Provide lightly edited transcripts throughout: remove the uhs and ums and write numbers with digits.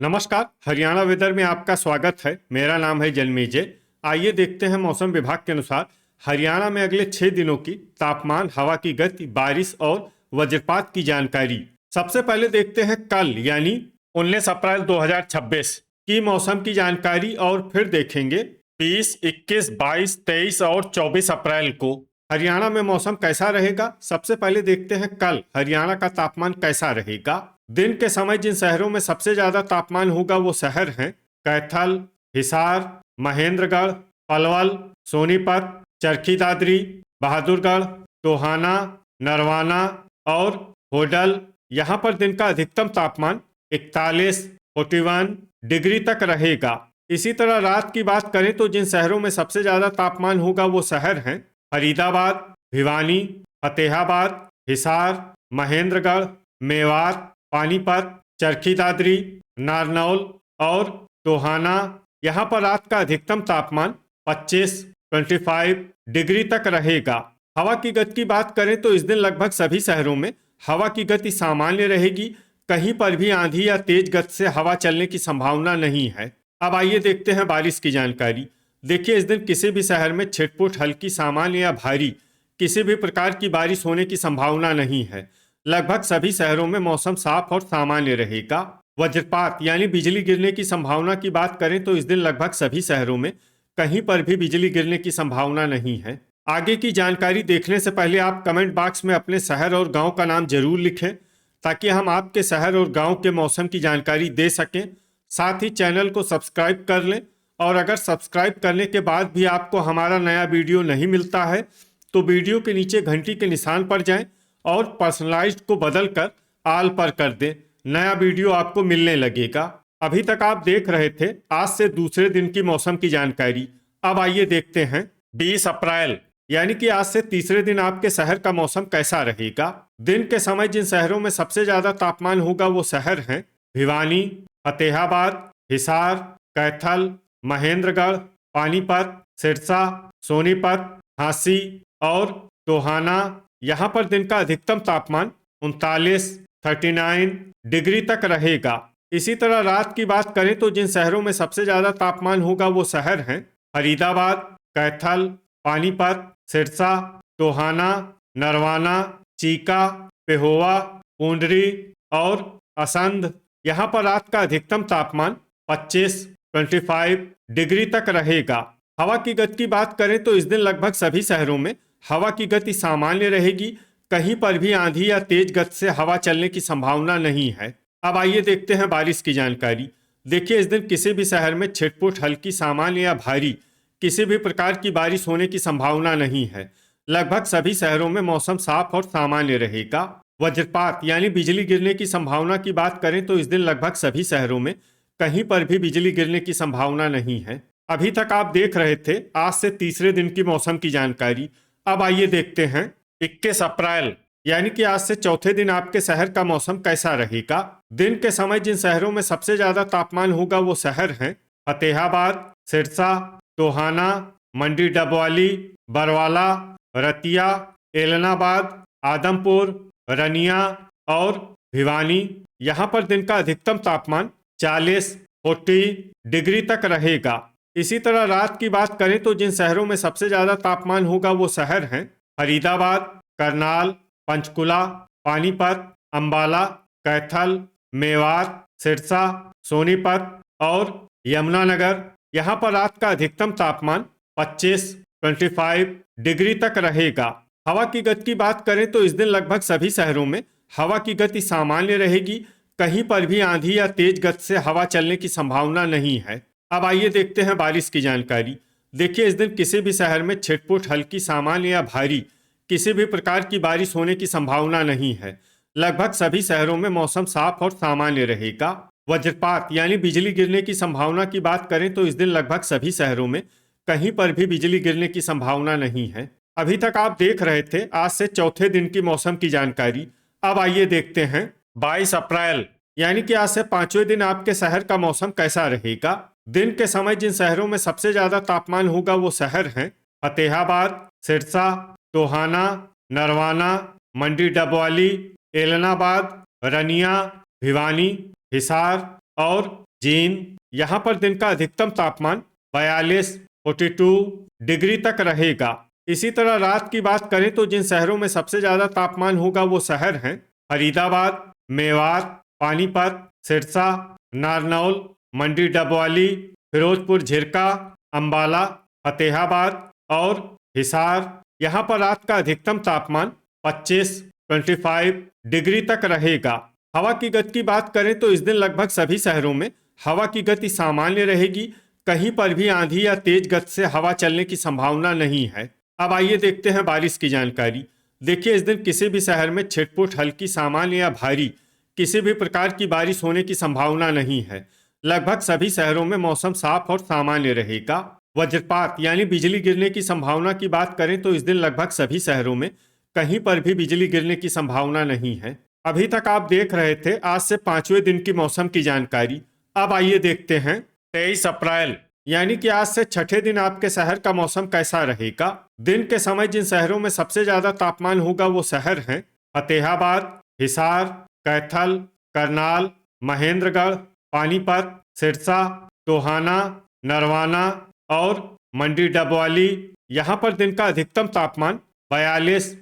नमस्कार। हरियाणा वेदर में आपका स्वागत है। मेरा नाम है जन्मेजय। आइए देखते हैं मौसम विभाग के अनुसार हरियाणा में अगले 6 दिनों की तापमान, हवा की गति, बारिश और वज्रपात की जानकारी। सबसे पहले देखते हैं कल यानी 19 अप्रैल 2026 की मौसम की जानकारी और फिर देखेंगे 20, 21, 22, 23 और 24 अप्रैल को हरियाणा में मौसम कैसा रहेगा। सबसे पहले देखते हैं कल हरियाणा का तापमान कैसा रहेगा। दिन के समय जिन शहरों में सबसे ज्यादा तापमान होगा वो शहर हैं कैथल, हिसार, महेंद्रगढ़, पलवल, सोनीपत, चरखी दादरी, बहादुरगढ़, टोहाना, नरवाना और होडल। यहाँ पर दिन का अधिकतम तापमान 41, 41 डिग्री तक रहेगा। इसी तरह रात की बात करें तो जिन शहरों में सबसे ज्यादा तापमान होगा वो शहर हैं फरीदाबाद, भिवानी, फतेहाबाद, हिसार, महेंद्रगढ़, मेवात, पानीपत, चरखी दादरी, नारनौल और टोहाना। यहाँ पर रात का अधिकतम तापमान 25 डिग्री तक रहेगा। हवा की गति की बात करें तो इस दिन लगभग सभी शहरों में हवा की गति सामान्य रहेगी। कहीं पर भी आंधी या तेज गति से हवा चलने की संभावना नहीं है। अब आइए देखते हैं बारिश की जानकारी। देखिए, इस दिन किसी भी शहर में छिटपुट, हल्की, सामान्य या भारी किसी भी प्रकार की बारिश होने की संभावना नहीं है। लगभग सभी शहरों में मौसम साफ और सामान्य रहेगा। वज्रपात यानी बिजली गिरने की संभावना की बात करें तो इस दिन लगभग सभी शहरों में कहीं पर भी बिजली गिरने की संभावना नहीं है। आगे की जानकारी देखने से पहले आप कमेंट बॉक्स में अपने शहर और गांव का नाम जरूर लिखें ताकि हम आपके शहर और गांव के मौसम की जानकारी दे सकें। साथ ही चैनल को सब्सक्राइब कर लें और अगर सब्सक्राइब करने के बाद भी आपको हमारा नया वीडियो नहीं मिलता है तो वीडियो के नीचे घंटी के निशान पर जाएं और पर्सनलाइज्ड को बदलकर आल पर कर दें। नया वीडियो आपको मिलने लगेगा। अभी तक आप देख रहे थे आज से दूसरे दिन की मौसम की जानकारी। अब आइए देखते हैं 20 अप्रैल यानी कि आज से तीसरे दिन आपके शहर का मौसम कैसा रहेगा। दिन के समय जिन शहरों में सबसे ज्यादा तापमान होगा वो शहर हैं भिवानी, फतेहाबाद, हिसार, कैथल, महेंद्रगढ़, पानीपत, सिरसा, सोनीपत, झांसी और टोहाना। यहाँ पर दिन का अधिकतम तापमान 39 डिग्री तक रहेगा। इसी तरह रात की बात करें तो जिन शहरों में सबसे ज्यादा तापमान होगा वो शहर हैं फरीदाबाद, कैथल, पानीपत, सिरसा, टोहाना, नरवाना, चीका, पेहोवा, पूंडरी और असंध। यहाँ पर रात का अधिकतम तापमान 25 डिग्री तक रहेगा। हवा की गति की बात करें तो इस दिन लगभग सभी शहरों में हवा की गति सामान्य रहेगी। कहीं पर भी आंधी या तेज गति से हवा चलने की संभावना नहीं है। अब आइए देखते हैं बारिश की जानकारी। देखिए, इस दिन किसी भी शहर में छिटपुट, हल्की, सामान्य या भारी किसी भी प्रकार की बारिश होने की संभावना नहीं है। लगभग सभी शहरों में मौसम साफ और सामान्य रहेगा। वज्रपात यानी बिजली गिरने की संभावना की बात करें तो इस दिन लगभग सभी शहरों में कहीं पर भी बिजली गिरने की संभावना नहीं है। अभी तक आप देख रहे थे आज से तीसरे दिन की मौसम की जानकारी। अब आइए देखते हैं 21 अप्रैल यानी कि आज से चौथे दिन आपके शहर का मौसम कैसा रहेगा। दिन के समय जिन शहरों में सबसे ज्यादा तापमान होगा वो शहर हैं फतेहाबाद, सिरसा, टोहाना, मंडी डबवाली, बरवाला, रतिया, एलनाबाद, आदमपुर, रनिया और भिवानी। यहाँ पर दिन का अधिकतम तापमान 40 डिग्री तक रहेगा। इसी तरह रात की बात करें तो जिन शहरों में सबसे ज्यादा तापमान होगा वो शहर हैं फरीदाबाद, करनाल, पंचकुला, पानीपत, अंबाला, कैथल, मेवात, सिरसा, सोनीपत और यमुनानगर। यहाँ पर रात का अधिकतम तापमान 25 डिग्री तक रहेगा। हवा की गति की बात करें तो इस दिन लगभग सभी शहरों में हवा की गति सामान्य रहेगी। कहीं पर भी आंधी या तेज गति से हवा चलने की संभावना नहीं है। अब आइए देखते हैं बारिश की जानकारी। देखिए, इस दिन किसी भी शहर में छिटपुट, हल्की, सामान्य या भारी किसी भी प्रकार की बारिश होने की संभावना नहीं है। लगभग सभी शहरों में मौसम साफ और सामान्य रहेगा। वज्रपात यानी बिजली गिरने की संभावना की बात करें तो इस दिन लगभग सभी शहरों में कहीं पर भी बिजली गिरने की संभावना नहीं है। अभी तक आप देख रहे थे आज से चौथे दिन की मौसम की जानकारी। अब आइए देखते हैं 22 अप्रैल यानी कि आज से पांचवें दिन आपके शहर का मौसम कैसा रहेगा। दिन के समय जिन शहरों में सबसे ज्यादा तापमान होगा वो शहर हैं फतेहाबाद, सिरसा, टोहाना, नरवाना, मंडी डबवाली, एलनाबाद, रनिया, भिवानी, हिसार, और जींद, यहाँ पर दिन का अधिकतम तापमान 42 डिग्री तक रहेगा। इसी तरह रात की बात करें तो जिन शहरों में सबसे ज्यादा तापमान होगा वो शहर हैं फरीदाबाद, मेवात, पानीपत, सिरसा, नारनौल, मंडी डबवाली, फिरोजपुर झिरका, अंबाला, फतेहाबाद और हिसार। यहाँ पर रात का अधिकतम तापमान 25 डिग्री तक रहेगा। हवा की गति की बात करें तो इस दिन लगभग सभी शहरों में हवा की गति सामान्य रहेगी। कहीं पर भी आंधी या तेज गति से हवा चलने की संभावना नहीं है। अब आइए देखते हैं बारिश की जानकारी। देखिए, इस दिन किसी भी शहर में छिटपुट, हल्की, सामान्य या भारी किसी भी प्रकार की बारिश होने की संभावना नहीं है। लगभग सभी शहरों में मौसम साफ और सामान्य रहेगा। वज्रपात यानी बिजली गिरने की संभावना की बात करें तो इस दिन लगभग सभी शहरों में कहीं पर भी बिजली गिरने की संभावना नहीं है। अभी तक आप देख रहे थे आज से 5वें दिन की मौसम की जानकारी। अब आइए देखते हैं 23 अप्रैल यानी कि आज से छठे दिन आपके शहर का मौसम कैसा रहेगा। दिन के समय जिन शहरों में सबसे ज्यादा तापमान होगा वो शहर हैं फतेहाबाद, हिसार, कैथल, करनाल, महेंद्रगढ़, पानीपत, सिरसा, टोहाना, नरवाना और मंडी डबवाली। यहाँ पर दिन का अधिकतम तापमान 42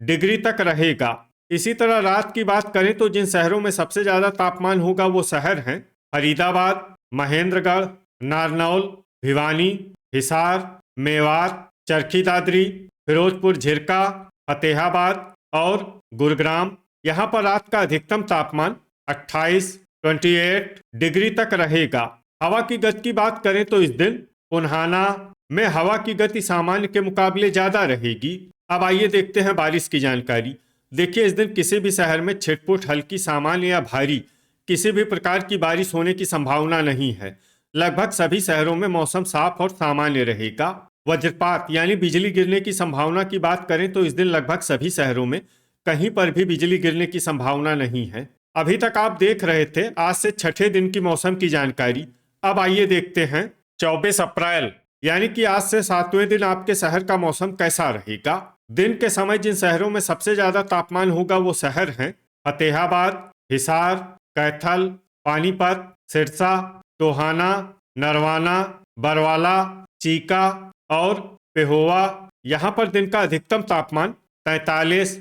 डिग्री तक रहेगा। इसी तरह रात की बात करें तो जिन शहरों में सबसे ज्यादा तापमान होगा वो शहर हैं फरीदाबाद, महेंद्रगढ़, नारनौल, भिवानी, हिसार, मेवात, चरखी दादरी, फिरोजपुर झिरका, फतेहाबाद और गुरुग्राम। यहाँ पर रात का अधिकतम तापमान 28 डिग्री तक रहेगा। हवा की गति की बात करें तो इस दिन पुन्हाना में हवा की गति सामान्य के मुकाबले ज्यादा रहेगी। अब आइए देखते हैं बारिश की जानकारी। देखिए, इस दिन किसी भी शहर में छिटपुट, हल्की, सामान्य या भारी किसी भी प्रकार की बारिश होने की संभावना नहीं है। लगभग सभी शहरों में मौसम साफ और सामान्य रहेगा। वज्रपात यानी बिजली गिरने की संभावना की बात करें तो इस दिन लगभग सभी शहरों में कहीं पर भी बिजली गिरने की संभावना नहीं है। अभी तक आप देख रहे थे आज से छठे दिन की मौसम की जानकारी। अब आइए देखते हैं 24 अप्रैल यानी कि आज से 7वें दिन आपके शहर का मौसम कैसा रहेगा। दिन के समय जिन शहरों में सबसे ज्यादा तापमान होगा वो शहर हैं फतेहाबाद, हिसार, कैथल, पानीपत, सिरसा, टोहाना, नरवाना, बरवाला, चीका और पेहोवा। यहाँ पर दिन का अधिकतम तापमान 43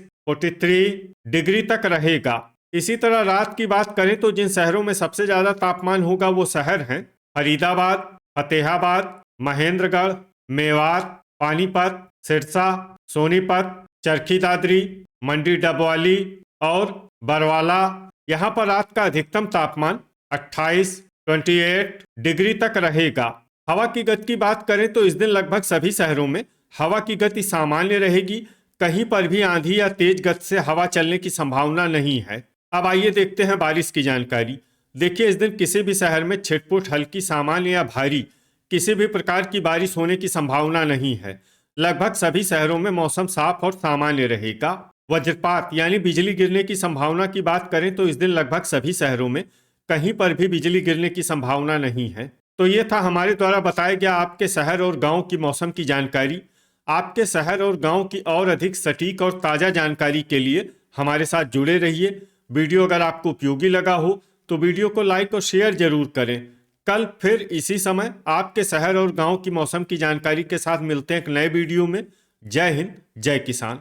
डिग्री तक रहेगा। इसी तरह रात की बात करें तो जिन शहरों में सबसे ज्यादा तापमान होगा वो शहर हैं फरीदाबाद, फतेहाबाद, महेंद्रगढ़, मेवात, पानीपत, सिरसा, सोनीपत, चरखी दादरी, मंडी डबवाली और बरवाला। यहाँ पर रात का अधिकतम तापमान 28 डिग्री तक रहेगा। हवा की गति की बात करें तो इस दिन लगभग सभी शहरों में हवा की गति सामान्य रहेगी। कहीं पर भी आंधी या तेज गति से हवा चलने की संभावना नहीं है। अब आइए देखते हैं बारिश की जानकारी। देखिए, इस दिन किसी भी शहर में छिटपुट, हल्की, सामान्य या भारी किसी भी प्रकार की बारिश होने की संभावना नहीं है। लगभग सभी शहरों में मौसम साफ और सामान्य रहेगा। वज्रपात यानी बिजली गिरने की संभावना की बात करें तो इस दिन लगभग सभी शहरों में कहीं पर भी बिजली गिरने की संभावना नहीं है। तो ये था हमारे द्वारा बताया गया आपके शहर और गांव की मौसम की जानकारी। आपके शहर और गांव की और अधिक सटीक और ताज़ा जानकारी के लिए हमारे साथ जुड़े रहिए। वीडियो अगर आपको उपयोगी लगा हो तो वीडियो को लाइक और शेयर जरूर करें। कल फिर इसी समय आपके शहर और गांव की मौसम की जानकारी के साथ मिलते हैं एक नए वीडियो में। जय हिंद, जय किसान।